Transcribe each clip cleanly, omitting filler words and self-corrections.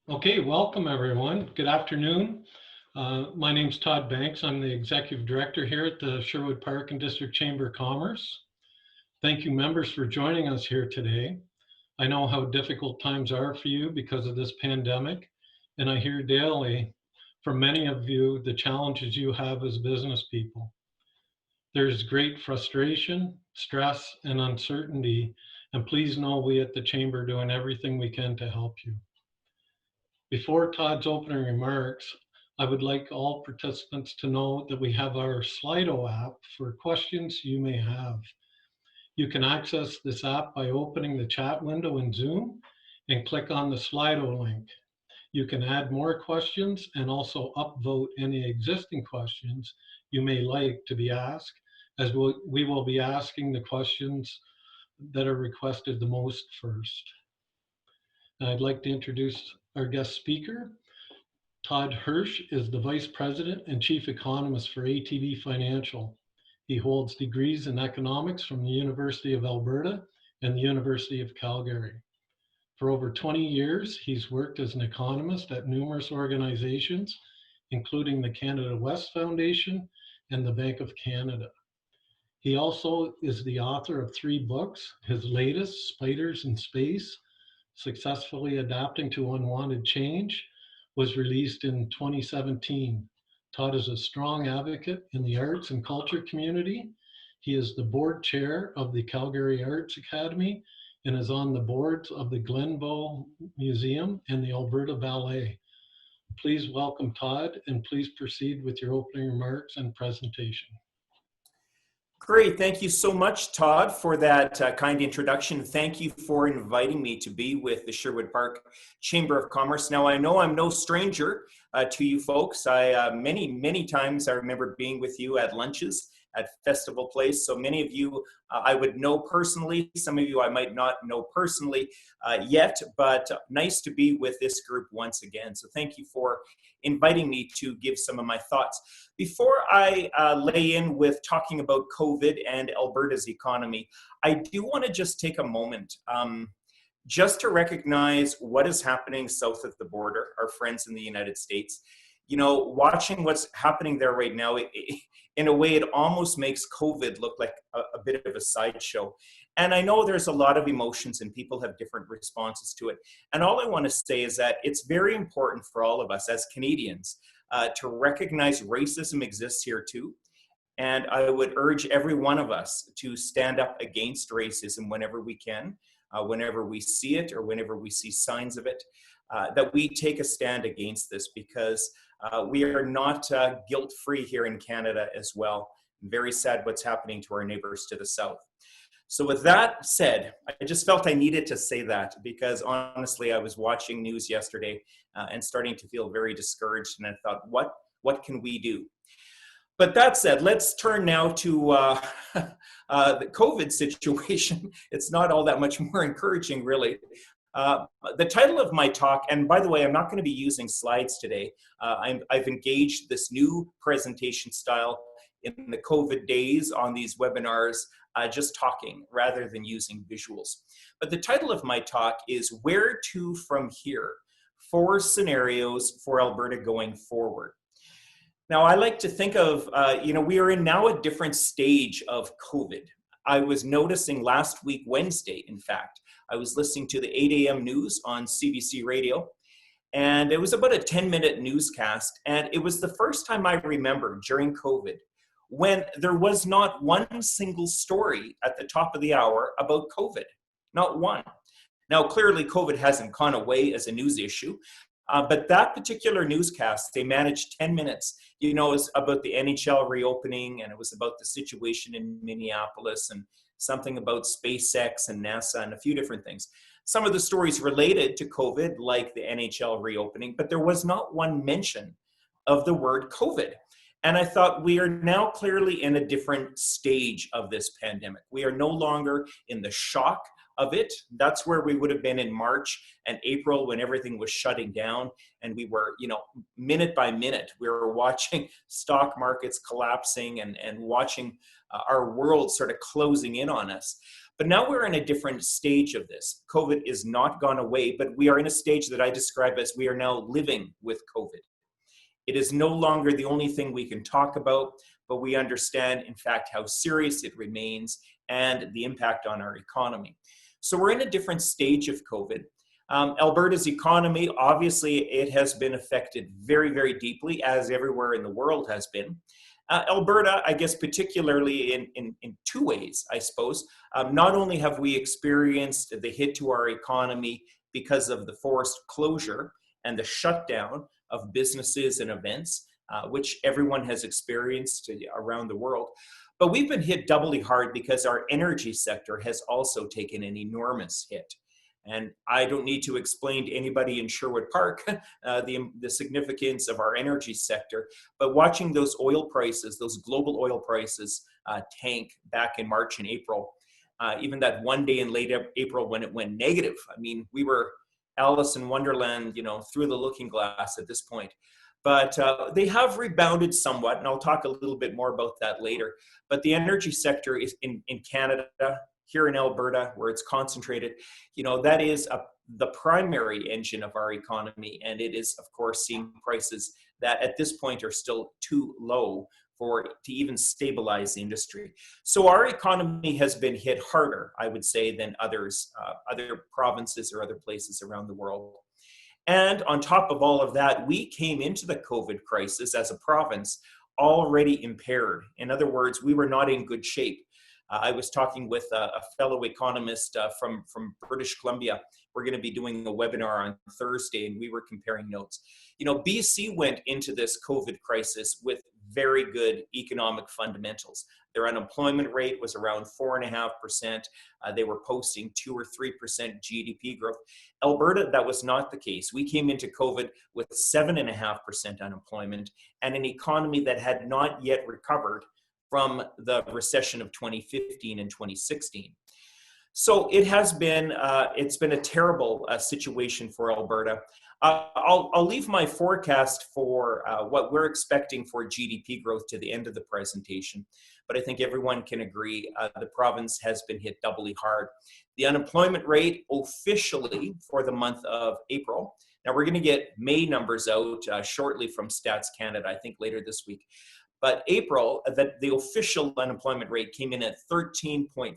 Okay, welcome everyone. Good afternoon. My name's Todd Banks. I'm the Executive Director here at the Sherwood Park and District Chamber of Commerce. Thank you members for joining us here today. I know how difficult times are for you because of this pandemic, and I hear daily from many of you the challenges you have as business people. There's great frustration, stress, and uncertainty, and please know we at the Chamber are doing everything we can to help you. Before Todd's opening remarks, I would like all participants to know that we have our Slido app for questions you may have. You can access this app by opening the chat window in Zoom and click on the Slido link. You can add more questions and also upvote any existing questions you may like to be asked, as we will be asking the questions that are requested the most first. I'd like to introduce our guest speaker. Todd Hirsch is the Vice President and Chief Economist for ATB Financial. He holds degrees in economics from the University of Alberta and the University of Calgary. For over 20 years, he's worked as an economist at numerous organizations, including the Canada West Foundation and the Bank of Canada. He also is the author of 3 books. His latest, Spiders in Space, Successfully Adapting to Unwanted Change, was released in 2017. Todd is a strong advocate in the arts and culture community. He is the board chair of the Calgary Arts Academy and is on the boards of the Glenbow Museum and the Alberta Ballet. Please welcome Todd, and please proceed with your opening remarks and presentation. Great. Thank you so much, Todd, for that kind introduction. Thank you for inviting me to be with the Sherwood Park Chamber of Commerce. Now, I know I'm no stranger to you folks. Many times I remember being with you at lunches at Festival Place. So many of you I would know personally. Some of you I might not know personally yet, but nice to be with this group once again. So thank you for inviting me to give some of my thoughts. Before I lay in with talking about COVID and Alberta's economy, I do want to just take a moment just to recognize what is happening south of the border, our friends in the United States. You know, watching what's happening there right now, in a way, it almost makes COVID look like a bit of a sideshow. And I know there's a lot of emotions and people have different responses to it. And all I want to say is that it's very important for all of us as Canadians to recognize racism exists here too. And I would urge every one of us to stand up against racism whenever we can, whenever we see it or whenever we see signs of it, that we take a stand against this, because we are not guilt-free here in Canada as well. Very sad what's happening to our neighbors to the south. So with that said, I just felt I needed to say that, because honestly, I was watching news yesterday and starting to feel very discouraged, and I thought, what can we do? But that said, let's turn now to the COVID situation. It's not all that much more encouraging, really. The title of my talk, and by the way, I'm not going to be using slides today. I've engaged this new presentation style in the COVID days on these webinars, just talking rather than using visuals. But the title of my talk is Where to From Here? 4 Scenarios for Alberta Going Forward. Now, I like to think of, we are in now a different stage of COVID. I was noticing last week, Wednesday, in fact, I was listening to the 8 a.m. news on CBC radio, and it was about a 10-minute newscast, and it was the first time I remember during COVID when there was not one single story at the top of the hour about COVID, not one. Now, clearly, COVID hasn't gone away as a news issue, but that particular newscast, they managed 10 minutes. You know, it was about the NHL reopening, and it was about the situation in Minneapolis, and something about SpaceX and NASA and a few different things. Some of the stories related to COVID, like the NHL reopening, but there was not one mention of the word COVID. And I thought, we are now clearly in a different stage of this pandemic. We are no longer in the shock of it. That's where we would have been in March and April when everything was shutting down, and we were, minute by minute, we were watching stock markets collapsing and watching our world sort of closing in on us. But now we're in a different stage of this. COVID is not gone away, but we are in a stage that I describe as we are now living with COVID. It is no longer the only thing we can talk about, but we understand, in fact, how serious it remains and the impact on our economy. So we're in a different stage of COVID. Alberta's economy, obviously, it has been affected very, very deeply, as everywhere in the world has been. Alberta, I guess, particularly in two ways, I suppose. Not only have we experienced the hit to our economy because of the forced closure and the shutdown of businesses and events, which everyone has experienced around the world, but we've been hit doubly hard because our energy sector has also taken an enormous hit. And I don't need to explain to anybody in Sherwood Park the significance of our energy sector, but watching those oil prices, those global oil prices tank back in March and April, even that one day in late April when it went negative. I mean, we were Alice in Wonderland, through the looking glass at this point. But they have rebounded somewhat, and I'll talk a little bit more about that later. But the energy sector is in Canada, here in Alberta, where it's concentrated, that is the primary engine of our economy. And it is, of course, seeing prices that at this point are still too low to even stabilize the industry. So our economy has been hit harder, I would say, than other provinces or other places around the world. And on top of all of that, we came into the COVID crisis as a province already impaired. In other words, we were not in good shape. I was talking with a fellow economist from British Columbia. We're going to be doing a webinar on Thursday, and we were comparing notes. BC went into this COVID crisis with very good economic fundamentals. Their unemployment rate was around 4.5%. They were posting 2 or 3% GDP growth. Alberta, that was not the case. We came into COVID with 7.5% unemployment and an economy that had not yet recovered from the recession of 2015 and 2016. So it has been, it's been a terrible situation for Alberta. I'll leave my forecast for what we're expecting for GDP growth to the end of the presentation, but I think everyone can agree the province has been hit doubly hard. The unemployment rate officially for the month of April, now we're going to get May numbers out shortly from Stats Canada, I think later this week. But April, the official unemployment rate came in at 13.4%.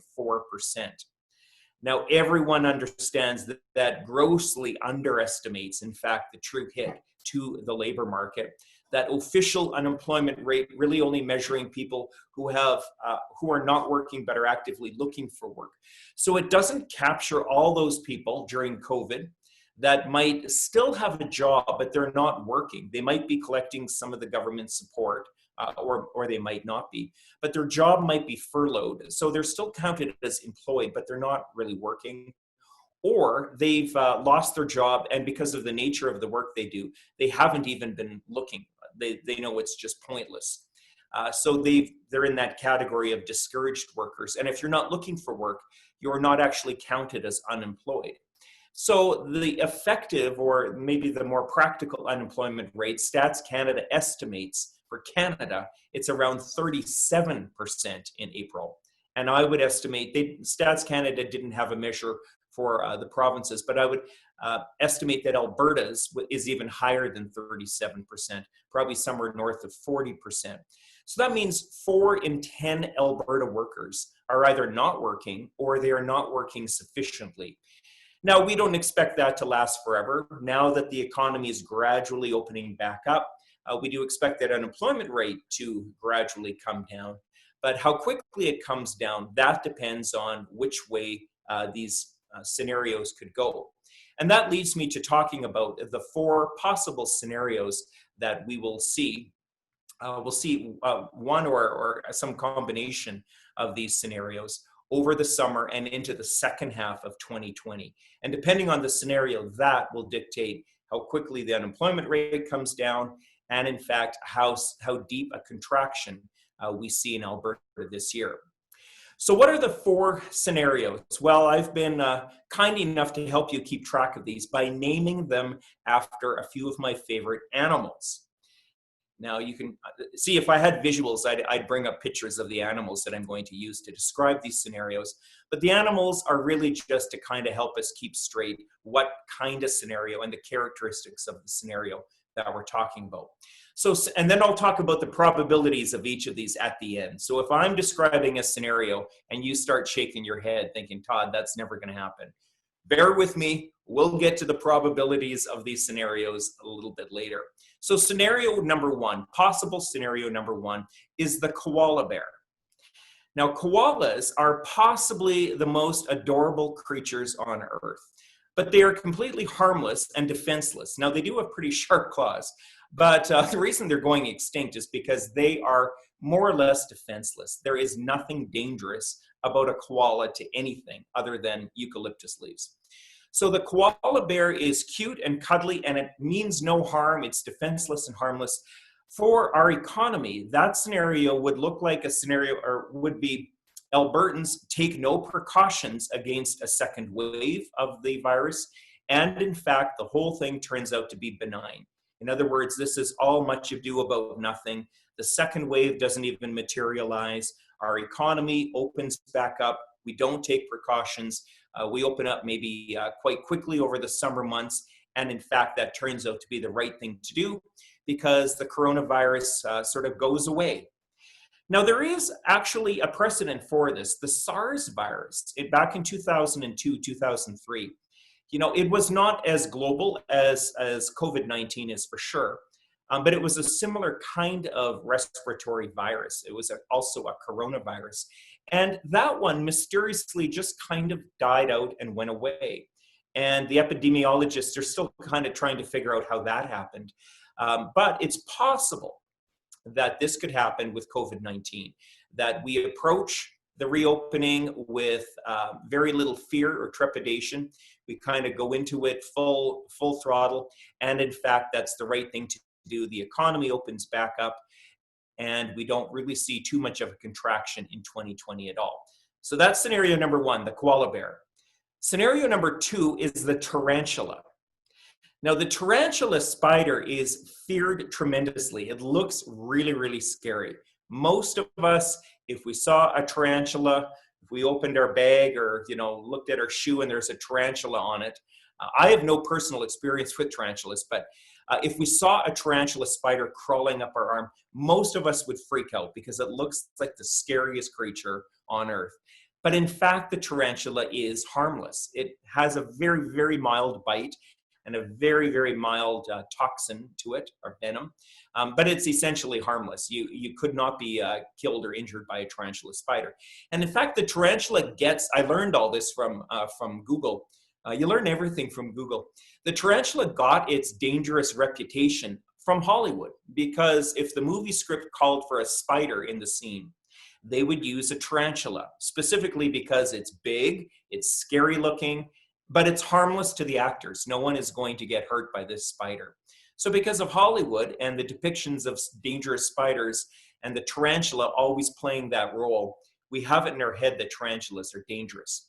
Now, everyone understands that grossly underestimates, in fact, the true hit to the labor market. That official unemployment rate really only measuring people who are not working but are actively looking for work. So it doesn't capture all those people during COVID that might still have a job, but they're not working. They might be collecting some of the government support. Or they might not be, but their job might be furloughed. So they're still counted as employed, but they're not really working. Or they've lost their job, and because of the nature of the work they do, they haven't even been looking. They know it's just pointless. So they're in that category of discouraged workers. And if you're not looking for work, you're not actually counted as unemployed. So the effective, or maybe the more practical unemployment rate, Stats Canada estimates for Canada, it's around 37% in April. And I would estimate, Stats Canada didn't have a measure for the provinces, but I would estimate that Alberta's is even higher than 37%, probably somewhere north of 40%. So that means 4 in 10 Alberta workers are either not working or they are not working sufficiently. Now, we don't expect that to last forever. Now that the economy is gradually opening back up, we do expect that unemployment rate to gradually come down. But how quickly it comes down, that depends on which way these scenarios could go. And that leads me to talking about the 4 possible scenarios that we will see. We'll see one or some combination of these scenarios over the summer and into the second half of 2020. And depending on the scenario, that will dictate how quickly the unemployment rate comes down, and in fact, how deep a contraction we see in Alberta this year. So what are the 4 scenarios? Well, I've been kind enough to help you keep track of these by naming them after a few of my favorite animals. Now you can see, if I had visuals, I'd bring up pictures of the animals that I'm going to use to describe these scenarios. But the animals are really just to kind of help us keep straight what kind of scenario and the characteristics of the scenario that we're talking about. So, and then I'll talk about the probabilities of each of these at the end. So if I'm describing a scenario and you start shaking your head thinking, Todd, that's never going to happen, bear with me. We'll get to the probabilities of these scenarios a little bit later. So scenario number one, possible scenario number one, is the koala bear. Now, koalas are possibly the most adorable creatures on Earth, but they are completely harmless and defenseless. Now, they do have pretty sharp claws, but the reason they're going extinct is because they are more or less defenseless. There is nothing dangerous about a koala to anything other than eucalyptus leaves. So the koala bear is cute and cuddly, and it means no harm. It's defenseless and harmless. For our economy, that scenario would look like a scenario, or would be Albertans take no precautions against a second wave of the virus. And in fact, the whole thing turns out to be benign. In other words, this is all much ado about nothing. The second wave doesn't even materialize. Our economy opens back up. We don't take precautions. We open up maybe quite quickly over the summer months. And in fact, that turns out to be the right thing to do because the coronavirus sort of goes away. Now, there is actually a precedent for this. The Sars virus, back in 2002, 2003, it was not as global as COVID-19 is for sure, but it was a similar kind of respiratory virus. It was also a coronavirus. And that one mysteriously just kind of died out and went away. And the epidemiologists are still kind of trying to figure out how that happened. But it's possible that this could happen with COVID-19, that we approach the reopening with very little fear or trepidation. We kind of go into it full throttle. And in fact, that's the right thing to do. The economy opens back up, and we don't really see too much of a contraction in 2020 at all. So that's scenario number one, the koala bear. Scenario number two is the tarantula. Now, the tarantula spider is feared tremendously. It looks really, really scary. Most of us, if we saw a tarantula, if we opened our bag or, looked at our shoe and there's a tarantula on it, I have no personal experience with tarantulas, but if we saw a tarantula spider crawling up our arm, most of us would freak out because it looks like the scariest creature on Earth. But in fact, the tarantula is harmless. It has a very, very mild bite and a very, very mild toxin to it, or venom, but it's essentially harmless. You could not be killed or injured by a tarantula spider. And in fact, the tarantula I learned all this from Google. You learn everything from Google. The tarantula got its dangerous reputation from Hollywood because if the movie script called for a spider in the scene, they would use a tarantula, specifically because it's big, it's scary looking, but it's harmless to the actors. No one is going to get hurt by this spider. So because of Hollywood and the depictions of dangerous spiders and the tarantula always playing that role, we have it in our head that tarantulas are dangerous.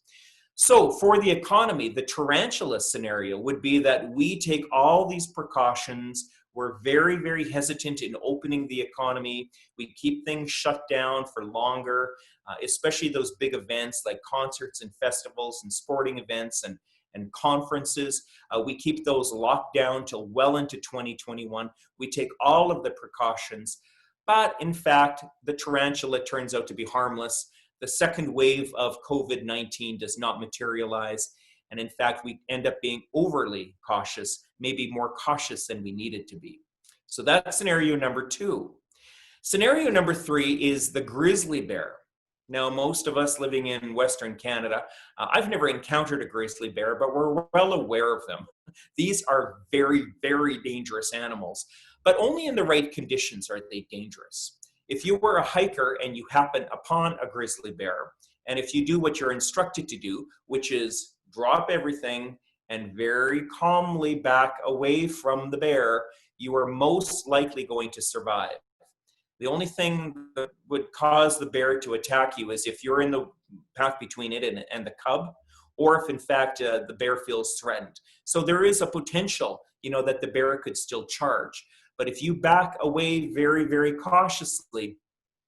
So for the economy, the tarantula scenario would be that we take all these precautions. We're very, very hesitant in opening the economy. We keep things shut down for longer, especially those big events like concerts and festivals and sporting events and conferences. We keep those locked down till well into 2021. We take all of the precautions, but in fact, the tarantula turns out to be harmless. The second wave of COVID-19 does not materialize. And in fact, we end up being overly cautious, maybe more cautious than we needed to be. So that's scenario number two. Scenario number three is the grizzly bear. Now, most of us living in Western Canada, I've never encountered a grizzly bear, but we're well aware of them. These are very, very dangerous animals, but only in the right conditions are they dangerous. If you were a hiker and you happen upon a grizzly bear, and if you do what you're instructed to do, which is drop everything and very calmly back away from the bear, you are most likely going to survive. The only thing that would cause the bear to attack you is if you're in the path between it and the cub, or if in fact the bear feels threatened. So there is a potential, that the bear could still charge. But if you back away very, very cautiously,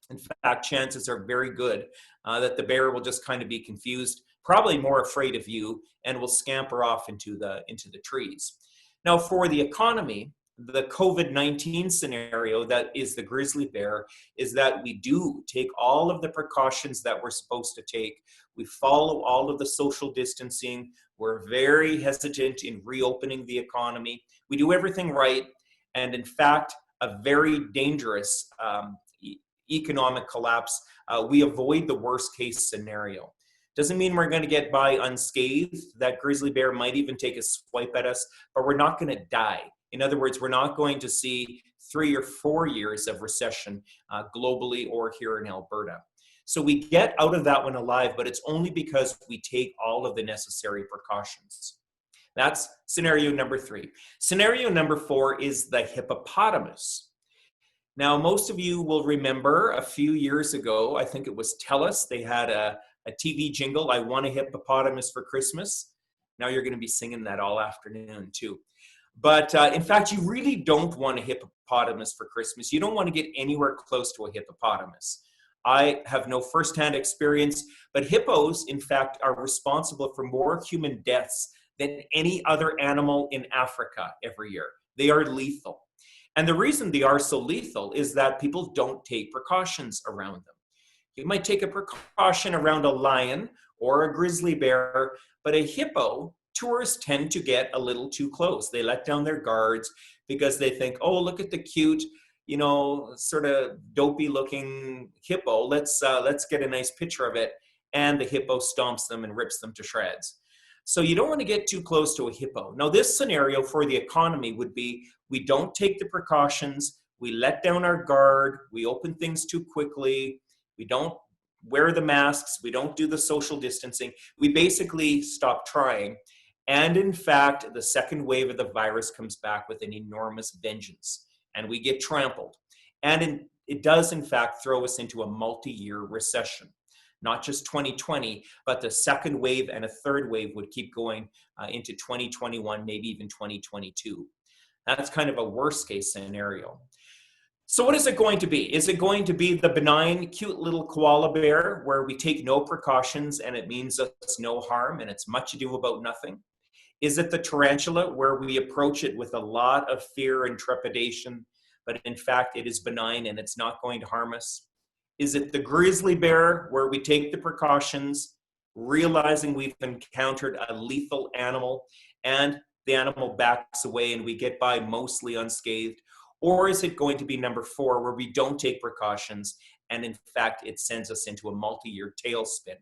in fact, chances are very good that the bear will just kind of be confused, probably more afraid of you, and will scamper off into the trees. Now, for the economy, the COVID-19 scenario that is the grizzly bear is that we do take all of the precautions that we're supposed to take. We follow all of the social distancing. We're very hesitant in reopening the economy. We do everything right. And in fact, a very dangerous economic collapse, we avoid the worst case scenario. Doesn't mean we're going to get by unscathed. That grizzly bear might even take a swipe at us, but we're not going to die. In other words, we're not going to see 3 or 4 years of recession globally or here in Alberta. So we get out of that one alive, but it's only because we take all of the necessary precautions. That's scenario number 3. Scenario number 4 is the hippopotamus. Now, most of you will remember a few years ago, I think it was TELUS, they had a TV jingle, "I want a hippopotamus for Christmas." Now you're going to be singing that all afternoon too. But in fact, you really don't want a hippopotamus for Christmas. You don't want to get anywhere close to a hippopotamus. I have no firsthand experience, but hippos, in fact, are responsible for more human deaths than any other animal in Africa every year. They are lethal. And the reason they are so lethal is that people don't take precautions around them. You might take a precaution around a lion or a grizzly bear, but a hippo, tourists tend to get a little too close. They let down their guards because they think, oh, look at the cute, sort of dopey looking hippo. Let's get a nice picture of it. And the hippo stomps them and rips them to shreds. So you don't want to get too close to a hippo. Now, this scenario for the economy would be, we don't take the precautions, we let down our guard, we open things too quickly, we don't wear the masks, we don't do the social distancing, we basically stop trying. And in fact, the second wave of the virus comes back with an enormous vengeance, and we get trampled. And it does, in fact, throw us into a multi-year recession. Not just 2020, but the second wave and a third wave would keep going into 2021, maybe even 2022. That's kind of a worst case scenario. So what is it going to be? Is it going to be the benign, cute little koala bear where we take no precautions and it means us no harm and it's much ado about nothing? Is it the tarantula where we approach it with a lot of fear and trepidation, but in fact it is benign and it's not going to harm us? Is it the grizzly bear where we take the precautions, realizing we've encountered a lethal animal and the animal backs away and we get by mostly unscathed? Or is it going to be number 4 where we don't take precautions and in fact it sends us into a multi-year tailspin?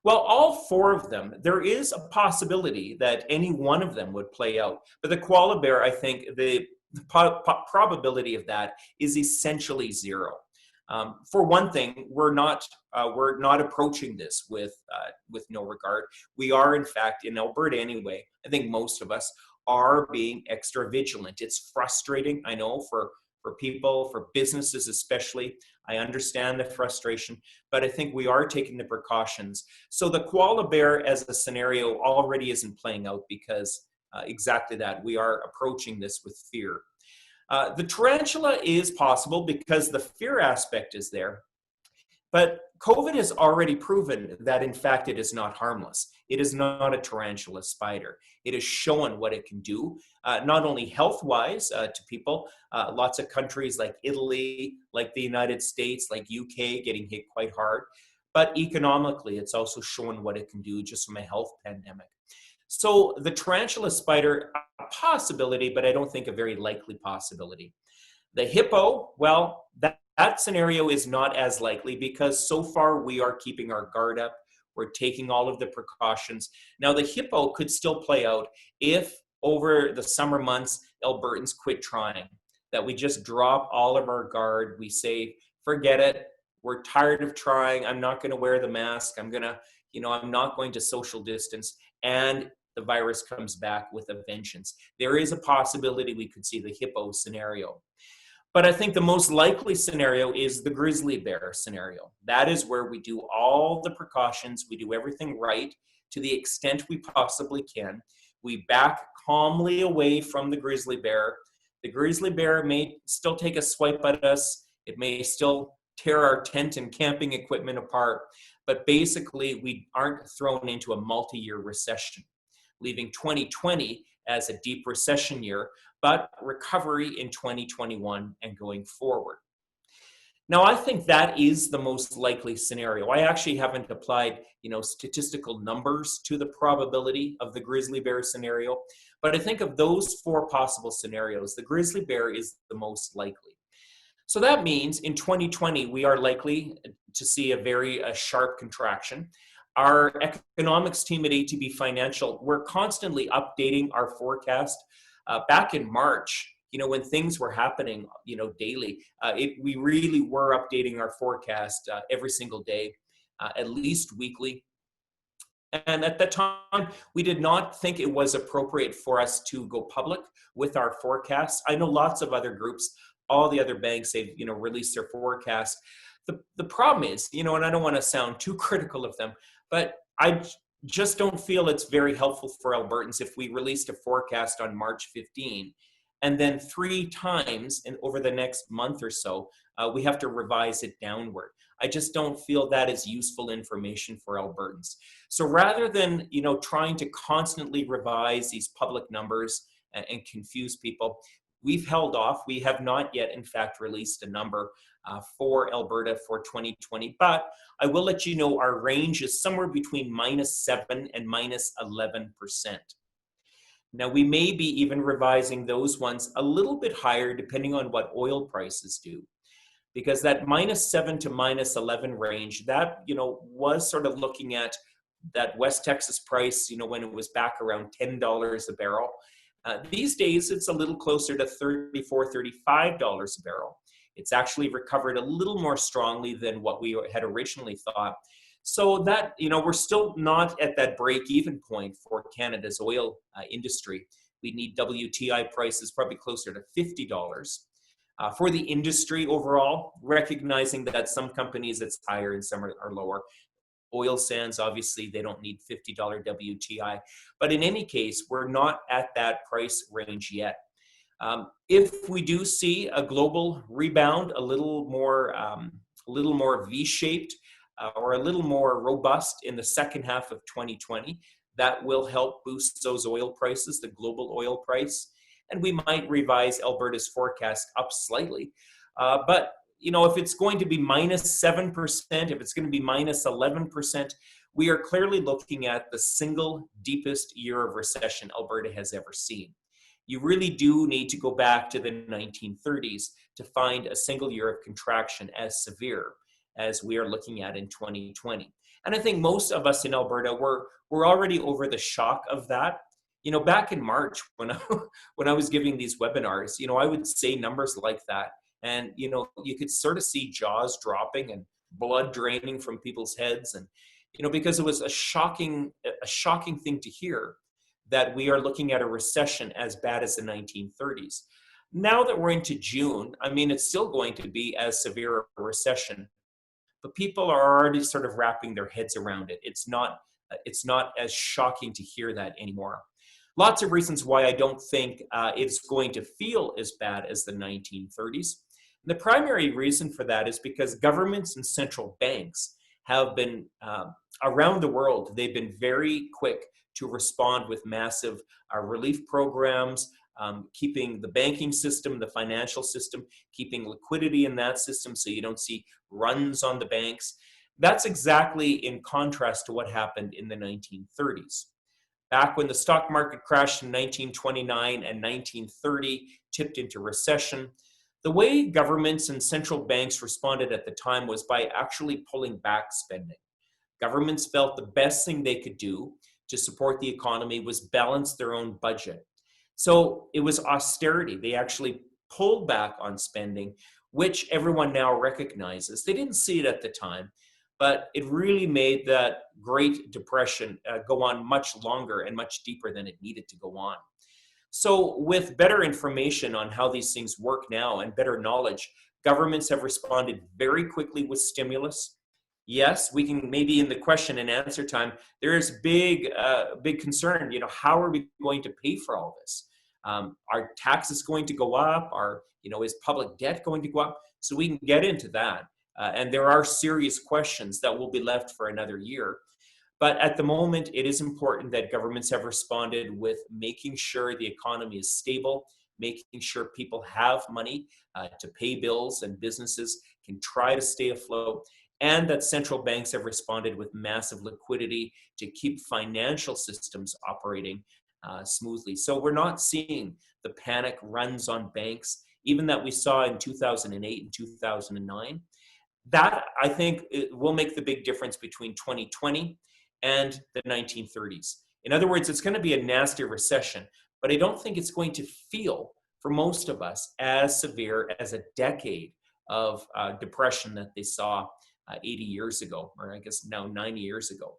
Well, all 4 of them, there is a possibility that any one of them would play out. But the koala bear, I think the probability of that is essentially 0. For one thing, we're not approaching this with no regard. We are, in fact, in Alberta anyway, I think most of us are being extra vigilant. It's frustrating, I know, for people, for businesses especially. I understand the frustration, but I think we are taking the precautions. So the koala bear as a scenario already isn't playing out because exactly that. We are approaching this with fear. The tarantula is possible because the fear aspect is there, but COVID has already proven that in fact it is not harmless. It is not a tarantula spider. It has shown what it can do, not only health-wise to people, lots of countries like Italy, like the United States, like UK getting hit quite hard, but economically it's also shown what it can do just from a health pandemic. So the tarantula spider, a possibility, but I don't think a very likely possibility. The hippo, well, that scenario is not as likely because so far we are keeping our guard up. We're taking all of the precautions. Now the hippo could still play out if over the summer months, Albertans quit trying, that we just drop all of our guard. We say, forget it. We're tired of trying. I'm not going to wear the mask. I'm not going to social distance. And the virus comes back with a vengeance. There is a possibility we could see the hippo scenario. But I think the most likely scenario is the grizzly bear scenario. That is where we do all the precautions. We do everything right to the extent we possibly can. We back calmly away from the grizzly bear. The grizzly bear may still take a swipe at us. It may still tear our tent and camping equipment apart, but basically we aren't thrown into a multi-year recession, leaving 2020 as a deep recession year, but recovery in 2021 and going forward. Now, I think that is the most likely scenario. I actually haven't applied, statistical numbers to the probability of the grizzly bear scenario, but I think of those four possible scenarios, the grizzly bear is the most likely. So that means in 2020, we are likely to see a very sharp contraction. Our economics team at ATB Financial, we're constantly updating our forecast. Back in March, when things were happening, daily, we really were updating our forecast every single day, at least weekly. And at that time, we did not think it was appropriate for us to go public with our forecasts. I know lots of other groups, all the other banks, they've released their forecast. The problem is, and I don't want to sound too critical of them, but I just don't feel it's very helpful for Albertans if we released a forecast on March 15, and then 3 times over the next month or so, we have to revise it downward. I just don't feel that is useful information for Albertans. So rather than trying to constantly revise these public numbers and confuse people, we've held off. We have not yet, in fact, released a number for Alberta for 2020, but I will let you know our range is somewhere between -7% and -11%. Now, we may be even revising those ones a little bit higher depending on what oil prices do, because that -7 to -11 range, that, was sort of looking at that West Texas price, when it was back around $10 a barrel. These days, it's a little closer to $34, $35 a barrel. It's actually recovered a little more strongly than what we had originally thought. So that, we're still not at that break-even point for Canada's oil industry. We need WTI prices probably closer to $50. For the industry overall, recognizing that some companies it's higher and some are lower. Oil sands, obviously, they don't need $50 WTI. But in any case, we're not at that price range yet. If we do see a global rebound, a little more V-shaped or a little more robust in the second half of 2020, that will help boost those oil prices, the global oil price. And we might revise Alberta's forecast up slightly. But if it's going to be -7%, if it's going to be -11%, we are clearly looking at the single deepest year of recession Alberta has ever seen. You really do need to go back to the 1930s to find a single year of contraction as severe as we are looking at in 2020. And I think most of us in Alberta, we're already over the shock of that. Back in March, when I was giving these webinars, I would say numbers like that. And, you could sort of see jaws dropping and blood draining from people's heads. And, because it was a shocking thing to hear that we are looking at a recession as bad as the 1930s. Now that we're into June, it's still going to be as severe a recession, but people are already sort of wrapping their heads around it. It's not as shocking to hear that anymore. Lots of reasons why I don't think it's going to feel as bad as the 1930s. And the primary reason for that is because governments and central banks have been, around the world, they've been very quick to respond with massive relief programs, keeping the banking system, the financial system, keeping liquidity in that system so you don't see runs on the banks. That's exactly in contrast to what happened in the 1930s. Back when the stock market crashed in 1929 and 1930, tipped into recession, the way governments and central banks responded at the time was by actually pulling back spending. Governments felt the best thing they could do to support the economy was balance their own budget. So it was austerity. They actually pulled back on spending, which everyone now recognizes. They didn't see it at the time, but it really made that Great Depression go on much longer and much deeper than it needed to go on. So with better information on how these things work now and better knowledge, governments have responded very quickly with stimulus. Yes, we can maybe in the question and answer time, there is big concern, how are we going to pay for all this? Are taxes going to go up? Is public debt going to go up? So we can get into that. And there are serious questions that will be left for another year. But at the moment, it is important that governments have responded with making sure the economy is stable, making sure people have money to pay bills and businesses can try to stay afloat, and that central banks have responded with massive liquidity to keep financial systems operating smoothly. So we're not seeing the panic runs on banks, even that we saw in 2008 and 2009. That, I think, it will make the big difference between 2020 and the 1930s. In other words, it's going to be a nasty recession, but I don't think it's going to feel, for most of us, as severe as a decade of depression that they saw 80 years ago, or I guess now 90 years ago.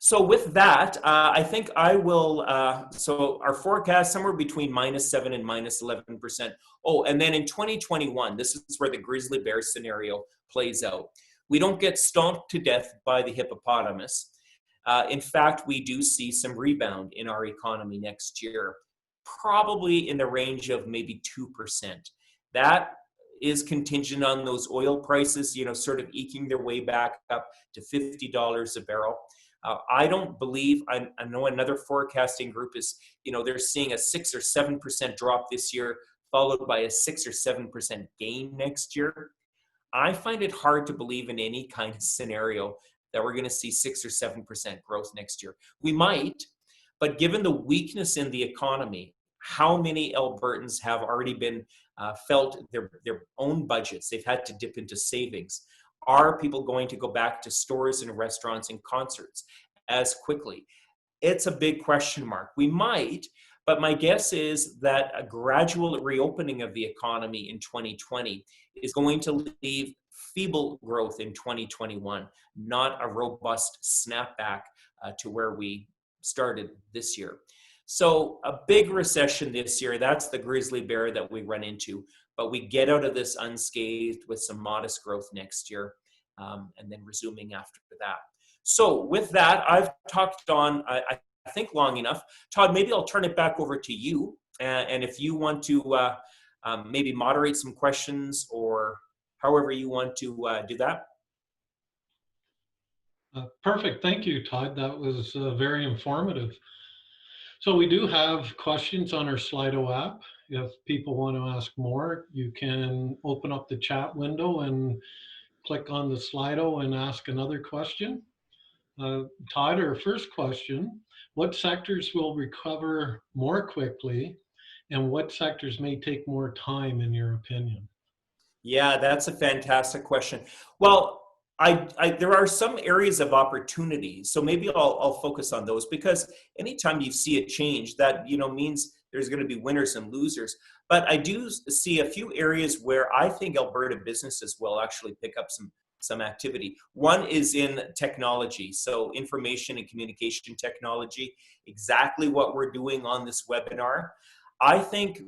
So with that, I think I will, so our forecast somewhere between -7 and -11%. Oh, and then in 2021, this is where the grizzly bear scenario plays out. We don't get stomped to death by the hippopotamus. In fact, we do see some rebound in our economy next year, probably in the range of maybe 2%. That is contingent on those oil prices, sort of eking their way back up to $50 a barrel. I don't believe, I know another forecasting group is, they're seeing a 6 or 7% drop this year, followed by a 6 or 7% gain next year. I find it hard to believe in any kind of scenario that we're going to see 6 or 7% growth next year. We might, but given the weakness in the economy, how many Albertans have already been felt their own budgets? They've had to dip into savings. Are people going to go back to stores and restaurants and concerts as quickly? It's a big question mark. We might, but my guess is that a gradual reopening of the economy in 2020 is going to leave feeble growth in 2021, not a robust snapback to where we started this year. So a big recession this year, that's the grizzly bear that we run into, but we get out of this unscathed with some modest growth next year, and then resuming after that. So with that, I've talked on, I think, long enough. Todd, maybe I'll turn it back over to you, and if you want to maybe moderate some questions or however you want to do that. Perfect. Thank you, Todd. That was very informative. So we do have questions on our Slido app. If people want to ask more, you can open up the chat window and click on the Slido and ask another question. Todd, our first question, what sectors will recover more quickly and what sectors may take more time in your opinion? Yeah, that's a fantastic question. Well, there are some areas of opportunity, so maybe I'll focus on those, because anytime you see a change, that means there's going to be winners and losers. But I do see a few areas where I think Alberta businesses will actually pick up some activity. One is in technology, so information and communication technology, exactly what we're doing on this webinar. I think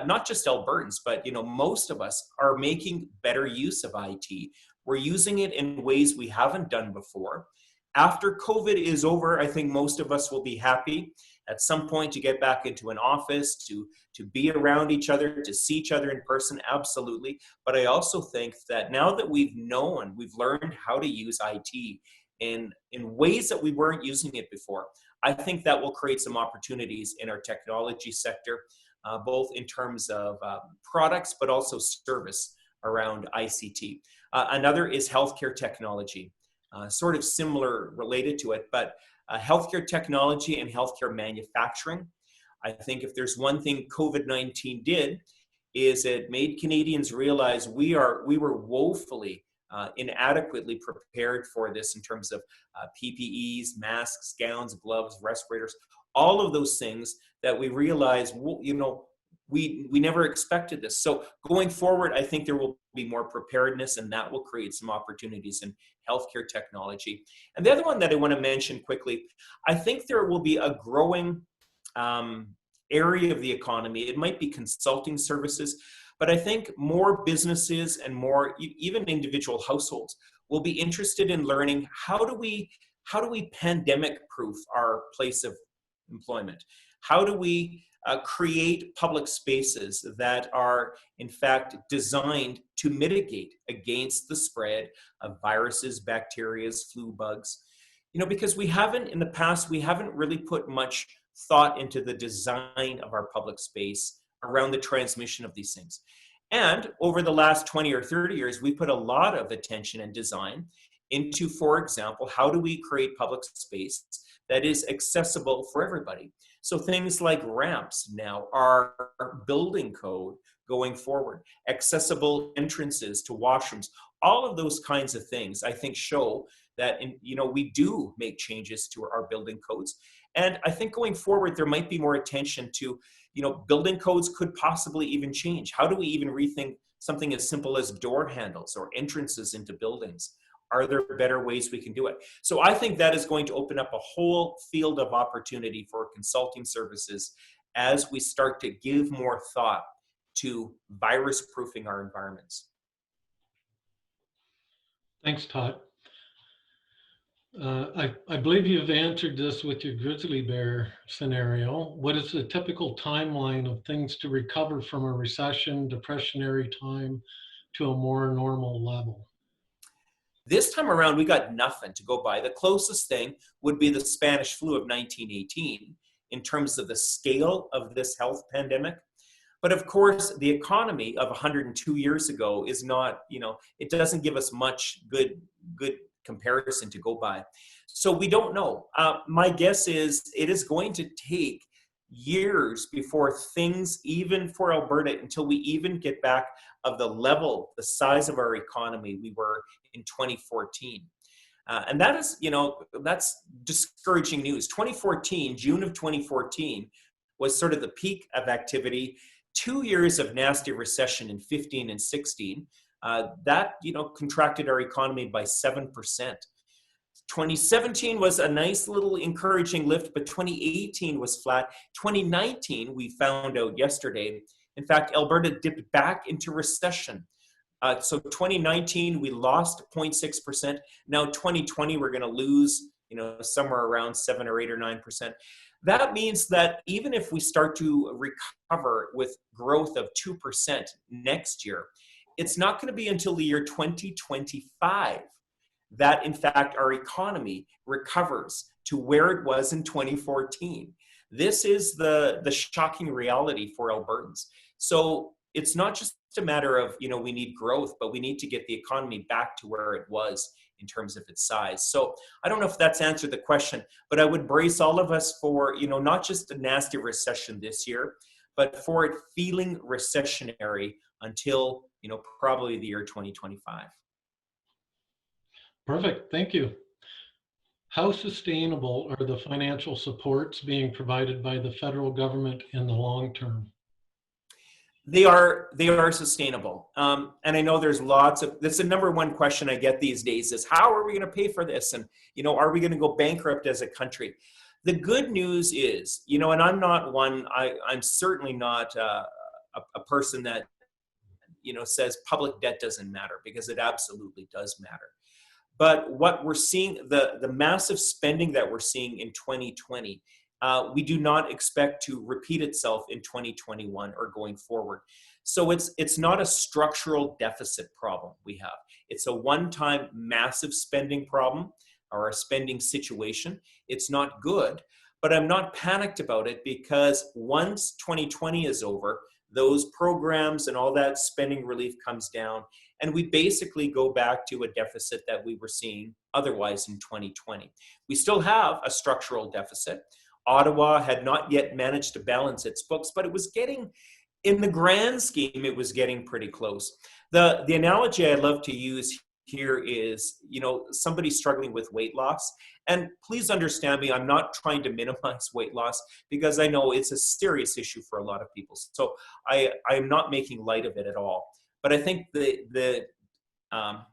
not just Albertans, but most of us are making better use of IT. We're using it in ways we haven't done before. After COVID is over, I think most of us will be happy at some point to get back into an office, to be around each other, to see each other in person, absolutely. But I also think that now that we've learned how to use IT in ways that we weren't using it before, I think that will create some opportunities in our technology sector, both in terms of products, but also service around ICT. Another is healthcare technology, sort of similar related to it, but healthcare technology and healthcare manufacturing. I think if there's one thing COVID-19 did, is it made Canadians realize we were woefully inadequately prepared for this in terms of PPEs, masks, gowns, gloves, respirators, all of those things that we realized, we never expected this. So going forward, I think there will be more preparedness, and that will create some opportunities in healthcare technology. And the other one that I want to mention quickly, I think there will be a growing area of the economy. It might be consulting services, but I think more businesses and more even individual households will be interested in learning how do we pandemic proof our place of employment. How do we create public spaces that are in fact designed to mitigate against the spread of viruses, bacteria, flu bugs? Because we haven't, in the past, we haven't really put much thought into the design of our public space around the transmission of these things. And over the last 20 or 30 years, we put a lot of attention and design into, for example, how do we create public space that is accessible for everybody? So things like ramps now are building code going forward, accessible entrances to washrooms, all of those kinds of things, I think, show that we do make changes to our building codes. And I think going forward, there might be more attention to, building codes could possibly even change. How do we even rethink something as simple as door handles or entrances into buildings? Are there better ways we can do it? So I think that is going to open up a whole field of opportunity for consulting services as we start to give more thought to virus-proofing our environments. Thanks, Todd. I believe you've answered this with your grizzly bear scenario. What is the typical timeline of things to recover from a recession, depressionary time to a more normal level? This time around, we got nothing to go by. The closest thing would be the Spanish flu of 1918 in terms of the scale of this health pandemic. But of course, the economy of 102 years ago is not, it doesn't give us much good comparison to go by. So we don't know. My guess is it is going to take years before things, even for Alberta, until we even get back of the level, the size of our economy we were in 2014. And that is, that's discouraging news. 2014, June of 2014, was sort of the peak of activity. 2 years of nasty recession in 15 and 16. That contracted our economy by 7%. 2017 was a nice little encouraging lift, but 2018 was flat. 2019, we found out yesterday, in fact, Alberta dipped back into recession. So 2019, we lost 0.6%. Now 2020, we're going to lose, somewhere around 7 or 8 or 9%. That means that even if we start to recover with growth of 2% next year, it's not going to be until the year 2025 that, in fact, our economy recovers to where it was in 2014. This is the shocking reality for Albertans. So it's not just a matter of, we need growth, but we need to get the economy back to where it was in terms of its size. So I don't know if that's answered the question, but I would brace all of us for, not just a nasty recession this year, but for it feeling recessionary until, probably the year 2025. Perfect, thank you. How sustainable are the financial supports being provided by the federal government in the long term? They are sustainable. And I know there's that's the number one question I get these days is, how are we going to pay for this? And, are we going to go bankrupt as a country? The good news is, and I'm not one, I'm certainly not a person that, says public debt doesn't matter, because it absolutely does matter. But what we're seeing, the massive spending that we're seeing in 2020, we do not expect to repeat itself in 2021 or going forward. So it's not a structural deficit problem we have. It's a one-time massive spending problem or a spending situation. It's not good, but I'm not panicked about it, because once 2020 is over, those programs and all that spending relief comes down, and we basically go back to a deficit that we were seeing otherwise in 2020. We still have a structural deficit. Ottawa had not yet managed to balance its books, but it was getting, in the grand scheme, it was getting pretty close. The analogy I love to use here is, somebody struggling with weight loss. And please understand me, I'm not trying to minimize weight loss, because I know it's a serious issue for a lot of people. So I'm not making light of it at all. But I think the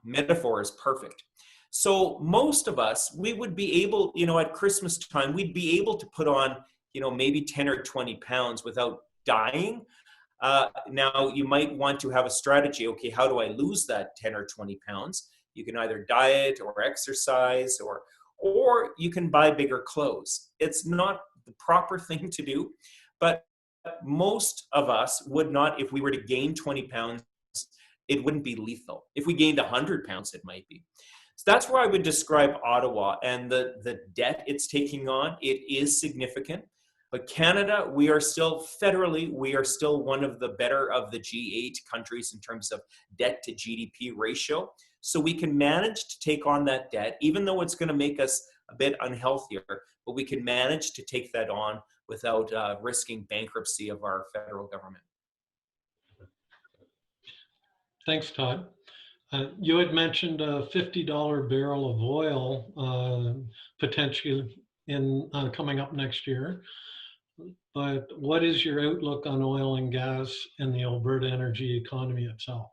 metaphor is perfect. So most of us, we would be able, at Christmas time, we'd be able to put on, maybe 10 or 20 pounds without dying. Now, you might want to have a strategy. Okay, how do I lose that 10 or 20 pounds? You can either diet or exercise, or you can buy bigger clothes. It's not the proper thing to do. But most of us would not, if we were to gain 20 pounds, it wouldn't be lethal. If we gained 100 pounds, it might be. So that's where I would describe Ottawa, and the debt it's taking on. It is significant. But Canada, we are still federally, we are still one of the better of the G8 countries in terms of debt to GDP ratio. So we can manage to take on that debt, even though it's going to make us a bit unhealthier, but we can manage to take that on without risking bankruptcy of our federal government. Thanks, Todd. You had mentioned a $50 barrel of oil potentially in coming up next year. But what is your outlook on oil and gas and the Alberta energy economy itself?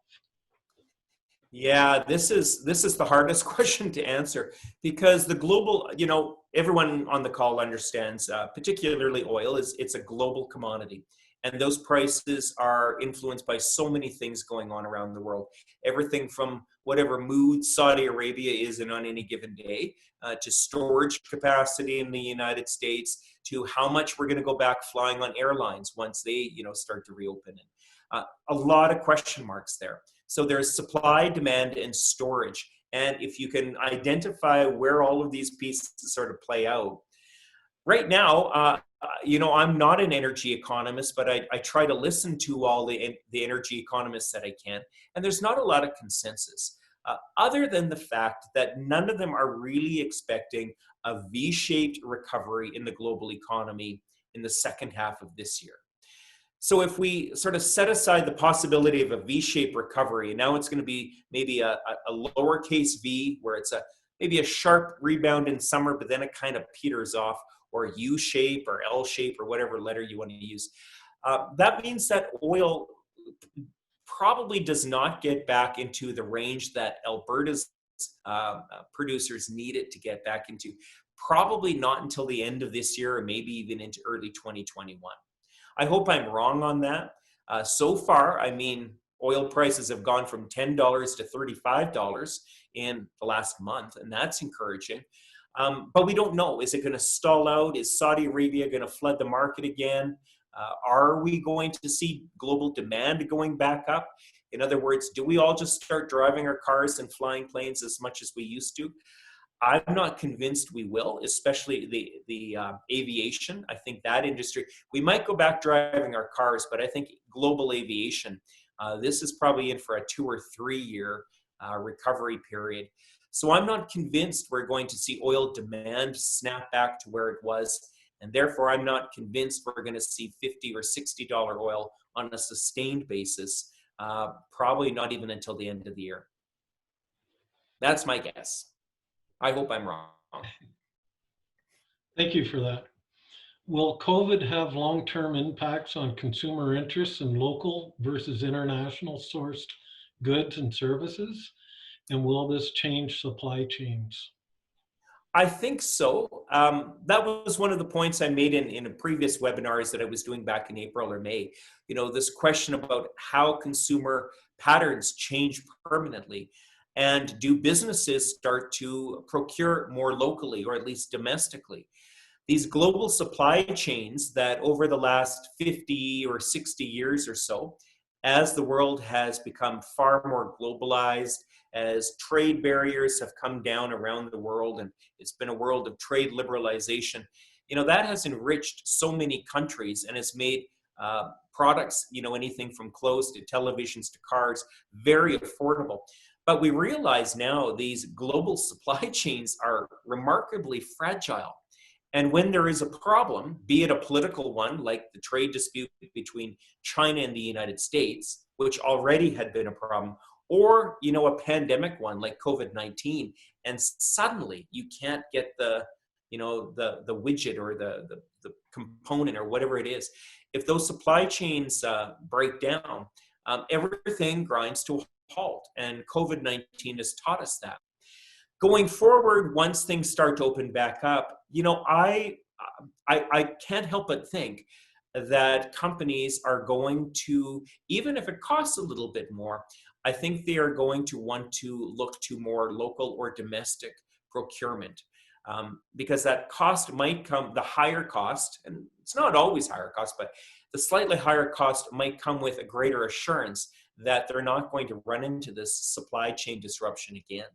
Yeah, this is the hardest question to answer, because the global, everyone on the call understands, particularly oil, it's a global commodity. And those prices are influenced by so many things going on around the world. Everything from whatever mood Saudi Arabia is in on any given day, to storage capacity in the United States, to how much we're going to go back flying on airlines once they, start to reopen. A lot of question marks there. So there's supply, demand, and storage. And if you can identify where all of these pieces sort of play out, right now, I'm not an energy economist, but I try to listen to all the energy economists that I can. And there's not a lot of consensus, other than the fact that none of them are really expecting a V-shaped recovery in the global economy in the second half of this year. So if we sort of set aside the possibility of a V-shaped recovery, and now it's going to be maybe a lowercase V, where it's maybe a sharp rebound in summer, but then it kind of peters off, or U-shape or L-shape or whatever letter you want to use. That means that oil probably does not get back into the range that Alberta's producers need it to get back into. Probably not until the end of this year, or maybe even into early 2021. I hope I'm wrong on that. So far, oil prices have gone from $10 to $35 in the last month, and that's encouraging. But we don't know. Is it going to stall out? Is Saudi Arabia going to flood the market again? Are we going to see global demand going back up? In other words, do we all just start driving our cars and flying planes as much as we used to? I'm not convinced we will, especially the aviation. I think that industry, we might go back driving our cars, but I think global aviation, this is probably in for a 2 or 3 year recovery period. So I'm not convinced we're going to see oil demand snap back to where it was. And therefore, I'm not convinced we're going to see $50 or $60 oil on a sustained basis, probably not even until the end of the year. That's my guess. I hope I'm wrong. Thank you for that. Will COVID have long-term impacts on consumer interests in local versus international sourced goods and services? And will this change supply chains? I think so. That was one of the points I made in a previous webinars that I was doing back in April or May. This question about how consumer patterns change permanently. And do businesses start to procure more locally, or at least domestically? These global supply chains that over the last 50 or 60 years or so, as the world has become far more globalized, as trade barriers have come down around the world, and it's been a world of trade liberalization, that has enriched so many countries and has made products, anything from clothes to televisions to cars, very affordable. But we realize now these global supply chains are remarkably fragile. And when there is a problem, be it a political one, like the trade dispute between China and the United States, which already had been a problem, or, a pandemic one like COVID-19, and suddenly you can't get the widget or the component or whatever it is. If those supply chains break down, everything grinds to a halt, and COVID-19 has taught us that. Going forward, once things start to open back up, I can't help but think that companies are going to, even if it costs a little bit more, I think they are going to want to look to more local or domestic procurement. because that cost might come, the higher cost, and it's not always higher cost, but the slightly higher cost might come with a greater assurance that they're not going to run into this supply chain disruption again.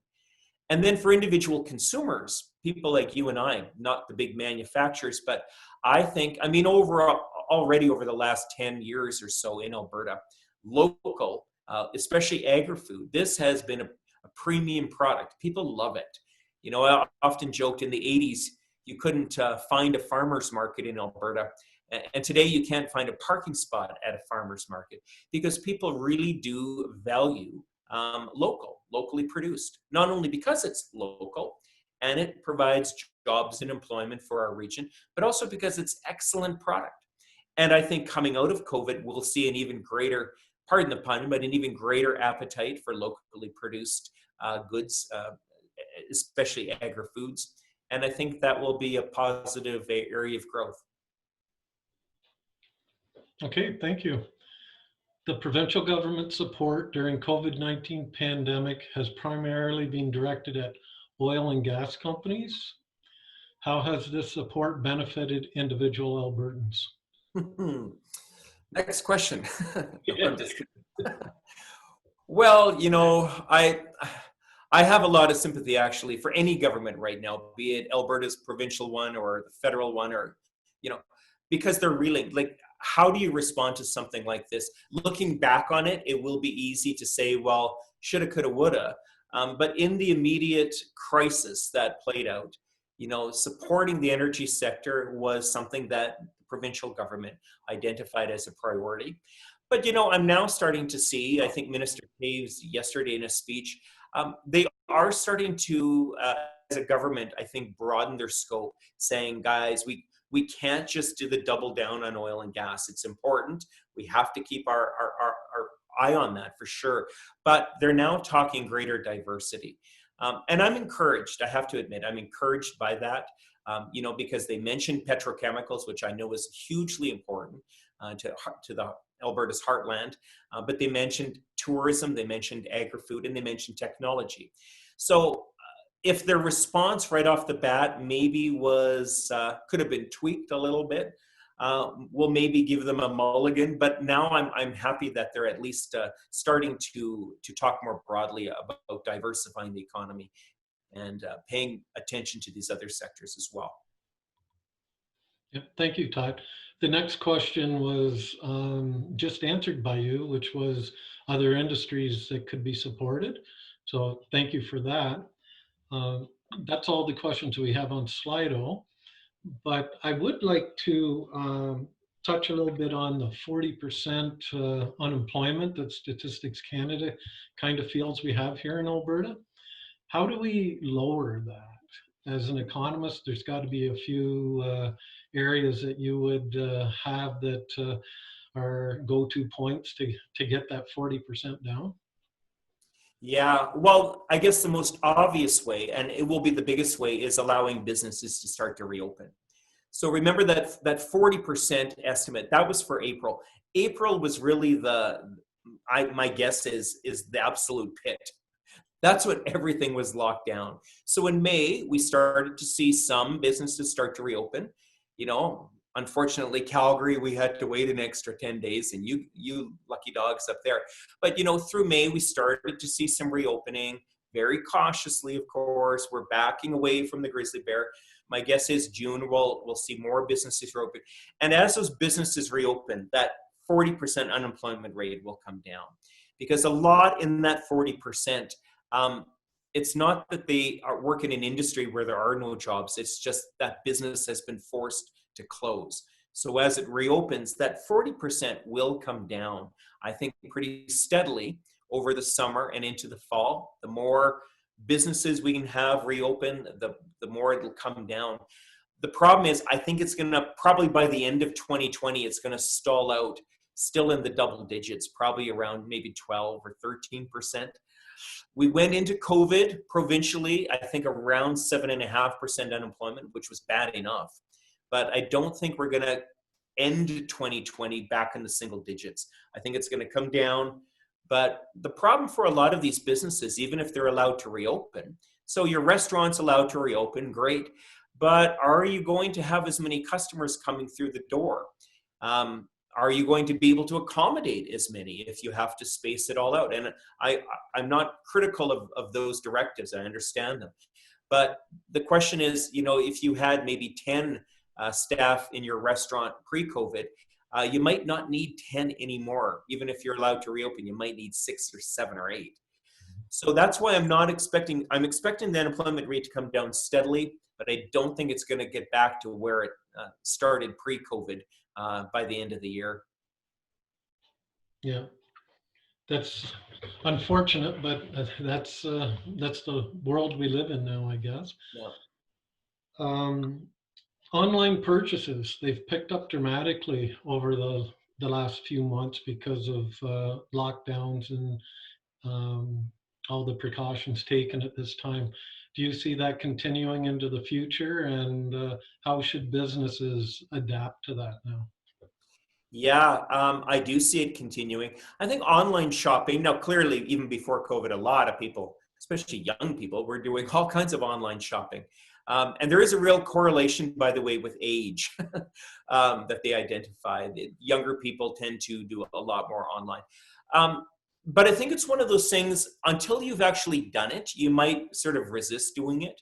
And then for individual consumers, people like you and I, not the big manufacturers, but I think, I mean, already over the last 10 years or so in Alberta, local, especially agri-food, this has been a premium product. People love it. You know, I often joked in the 80s, you couldn't find a farmer's market in Alberta. And today you can't find a parking spot at a farmer's market because people really do value locally produced, not only because it's local and it provides jobs and employment for our region, but also because it's excellent product. And I think coming out of COVID, we'll see an even greater, pardon the pun, but an even greater appetite for locally produced goods, especially agri-foods. And I think that will be a positive area of growth. Okay, thank you. The provincial government support during COVID-19 pandemic has primarily been directed at oil and gas companies. How has this support benefited individual Albertans? Next question. Well, you know, I have a lot of sympathy actually for any government right now, be it Alberta's provincial one or the federal one, or, you know, because they're really like, how do you respond to something like this? Looking back on it, it will be easy to say, well, shoulda, coulda, woulda. But in the immediate crisis that played out, you know, supporting the energy sector was something that the provincial government identified as a priority. But, you know, I'm now starting to see, I think Minister Taves yesterday in a speech, they are starting to, as a government, I think, broaden their scope, saying, guys, we can't just do the double down on oil and gas. It's important. We have to keep our eye on that for sure. But they're now talking greater diversity. And I'm encouraged, I have to admit, I'm encouraged by that, you know, because they mentioned petrochemicals, which I know is hugely important to the Alberta's heartland. But they mentioned tourism, they mentioned agri-food, and they mentioned technology. So if their response right off the bat maybe was, could have been tweaked a little bit, we'll maybe give them a mulligan. But now I'm happy that they're at least starting to talk more broadly about diversifying the economy and paying attention to these other sectors as well. Yeah, thank you, Todd. The next question was just answered by you, which was other industries that could be supported. So thank you for that. That's all the questions we have on Slido, but I would like to touch a little bit on the 40% unemployment that Statistics Canada kind of feels we have here in Alberta. How do we lower that? As an economist, there's got to be a few areas that you would have that are go-to points to get that 40% down. Yeah, well, I guess the most obvious way, and it will be the biggest way, is allowing businesses to start to reopen. So remember that 40% estimate, that was for April. April was really my guess is the absolute pit. That's when everything was locked down. So in May, we started to see some businesses start to reopen. You know, unfortunately, Calgary, we had to wait an extra 10 days, and you lucky dogs up there. But, you know, through May, we started to see some reopening, very cautiously, of course. We're backing away from the grizzly bear. My guess is June, we'll see more businesses reopen. And as those businesses reopen, that 40% unemployment rate will come down. Because a lot in that 40%, it's not that they work in an industry where there are no jobs. It's just that business has been forced to close. So as it reopens, that 40% will come down, I think, pretty steadily over the summer and into the fall. The more businesses we can have reopen, the more it'll come down. The problem is, I think it's going to, probably by the end of 2020, it's going to stall out still in the double digits, probably around maybe 12 or 13%. We went into COVID provincially, I think around 7.5% unemployment, which was bad enough. But I don't think we're going to end 2020 back in the single digits. I think it's going to come down. But the problem for a lot of these businesses, even if they're allowed to reopen, So your restaurant's allowed to reopen, great. But are you going to have as many customers coming through the door? Are you going to be able to accommodate as many if you have to space it all out? And I'm not critical of those directives. I understand them. But the question is, if you had maybe 10 staff in your restaurant pre-COVID, you might not need 10 anymore. Even if you're allowed to reopen, you might need 6 or 7 or 8. So that's why I'm expecting the unemployment rate to come down steadily, but I don't think it's going to get back to where it started pre-COVID by the end of the year. Yeah, that's unfortunate, but that's the world we live in now, I guess. Yeah. Online purchases, they've picked up dramatically over the last few months because of lockdowns and all the precautions taken at this time. Do you see that continuing into the future, and how should businesses adapt to that now? Yeah, I do see it continuing. I think online shopping, now clearly, even before COVID, a lot of people, especially young people, were doing all kinds of online shopping. And there is a real correlation, by the way, with age that they identify. Younger people tend to do a lot more online. But I think it's one of those things, until you've actually done it, you might sort of resist doing it.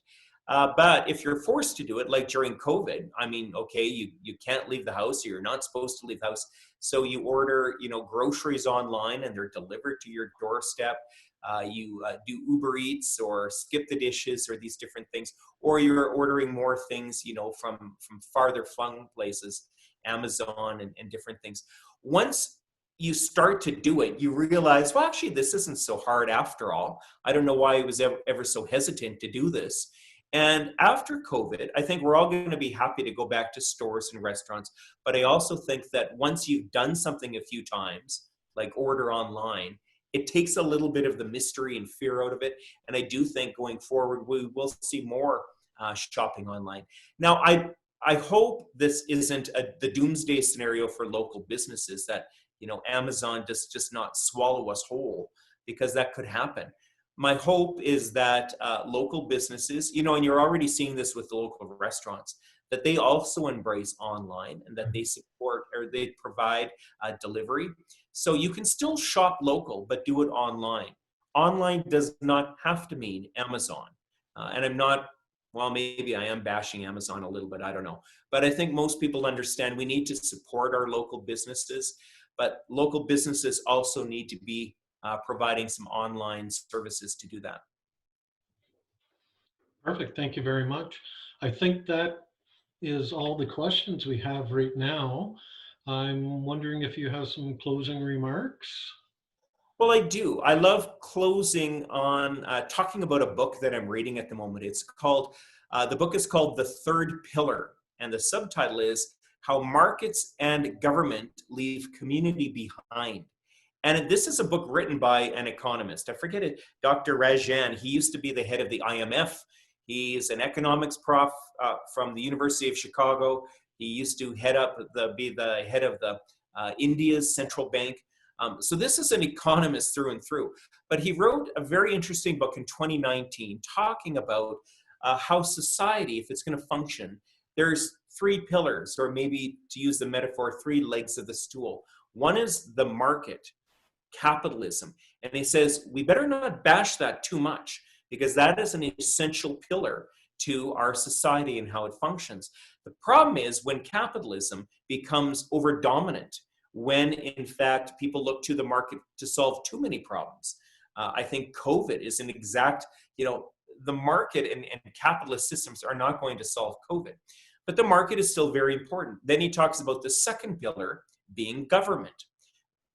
But if you're forced to do it, like during COVID, I mean, okay, you can't leave the house, or you're not supposed to leave the house. So you order, groceries online and they're delivered to your doorstep. You do Uber Eats or skip the dishes or these different things, or you're ordering more things, from farther flung places, Amazon and different things. Once you start to do it, you realize, well, actually, this isn't so hard after all. I don't know why I was ever so hesitant to do this. And after COVID, I think we're all going to be happy to go back to stores and restaurants. But I also think that once you've done something a few times, like order online, it takes a little bit of the mystery and fear out of it. And I do think going forward, we will see more shopping online. Now, I hope this isn't the doomsday scenario for local businesses, that Amazon does just not swallow us whole, because that could happen. My hope is that local businesses, and you're already seeing this with the local restaurants, that they also embrace online and that they support or they provide delivery. So you can still shop local, but do it online. Online does not have to mean Amazon. And I'm not, well, maybe I am bashing Amazon a little bit, I don't know. But I think most people understand we need to support our local businesses, but local businesses also need to be providing some online services to do that. Perfect. Thank you very much. I think that is all the questions we have right now. I'm wondering if you have some closing remarks. Well, I do. I love closing on talking about a book that I'm reading at the moment. It's called, the book is called The Third Pillar, and the subtitle is How Markets and Government Leave Community Behind. And this is a book written by an economist. I forget it, Dr. Rajan. He used to be the head of the IMF. He's an economics prof from the University of Chicago. He used to be the head of the India's central bank. So this is an economist through and through. But he wrote a very interesting book in 2019 talking about how society, if it's going to function, there's 3 pillars, or maybe to use the metaphor, 3 legs of the stool. One is the market, capitalism. And he says, we better not bash that too much, because that is an essential pillar to our society and how it functions. The problem is when capitalism becomes over dominant, when in fact people look to the market to solve too many problems. I think COVID is an exact, the market and capitalist systems are not going to solve COVID, but the market is still very important. Then he talks about the second pillar being government.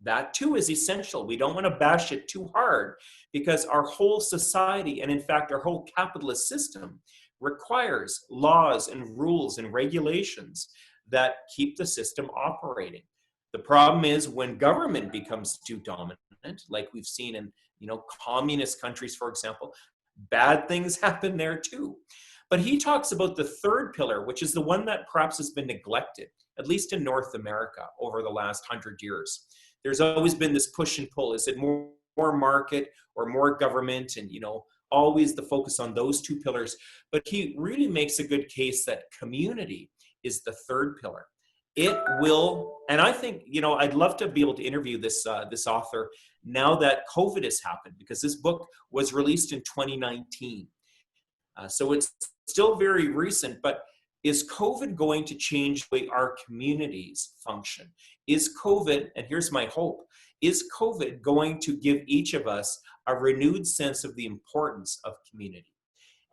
That too is essential. We don't want to bash it too hard, because our whole society, and in fact our whole capitalist system, requires laws and rules and regulations that keep the system operating. The problem is when government becomes too dominant, like we've seen in communist countries, for example, bad things happen there too. But he talks about the third pillar, which is the one that perhaps has been neglected, at least in North America over the last 100 years. There's always been this push and pull. Is it more market or more government? And always the focus on those two pillars, but he really makes a good case that community is the third pillar. It will, and I think, you know, I'd love to be able to interview this author now that COVID has happened, because this book was released in 2019. So it's still very recent, but is COVID going to change the way our communities function? Is COVID, and here's my hope, is COVID going to give each of us a renewed sense of the importance of community?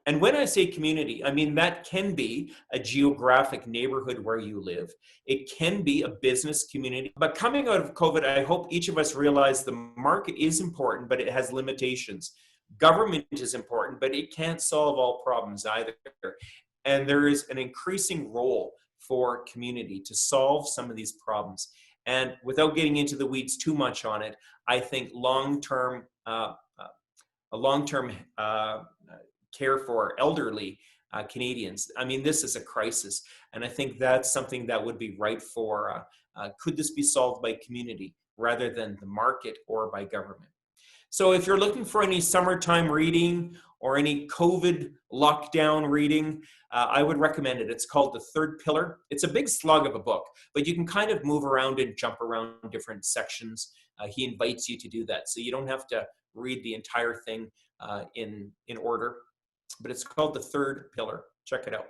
And when I say community, I mean that can be a geographic neighborhood where you live. It can be a business community. But coming out of COVID, I hope each of us realize the market is important, but it has limitations. Government is important, but it can't solve all problems either. And there is an increasing role for community to solve some of these problems. And without getting into the weeds too much on it, I think long-term care for elderly Canadians, I mean, this is a crisis. And I think that's something that would be right for, could this be solved by community rather than the market or by government? So if you're looking for any summertime reading or any COVID lockdown reading, I would recommend it. It's called The Third Pillar. It's a big slug of a book, but you can kind of move around and jump around different sections. He invites you to do that. So you don't have to read the entire thing in order, but it's called The Third Pillar. Check it out.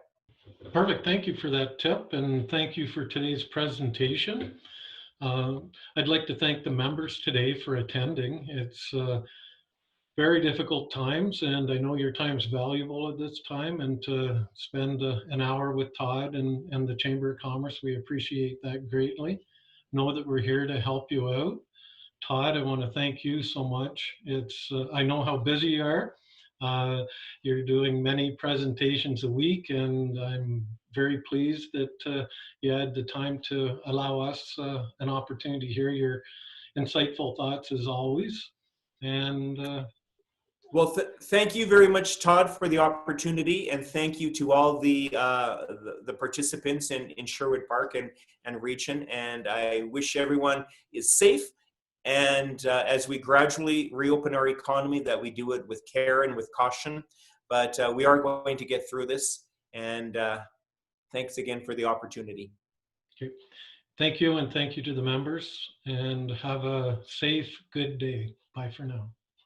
Perfect. Thank you for that tip, and thank you for today's presentation. I'd like to thank the members today for attending. It's very difficult times, and I know your time's valuable at this time, and to spend an hour with Todd and the Chamber of Commerce, we appreciate that greatly. Know that we're here to help you out. Todd, I want to thank you so much. It's I know how busy you are. You're doing many presentations a week, and I'm very pleased that you had the time to allow us an opportunity to hear your insightful thoughts as always. And well, thank you very much, Todd, for the opportunity, and thank you to all the participants in Sherwood Park and region. And I wish everyone is safe. And as we gradually reopen our economy, that we do it with care and with caution. But we are going to get through this. And thanks again for the opportunity. okay. Thank you, and thank you to the members, and have a safe, good day. Bye for now.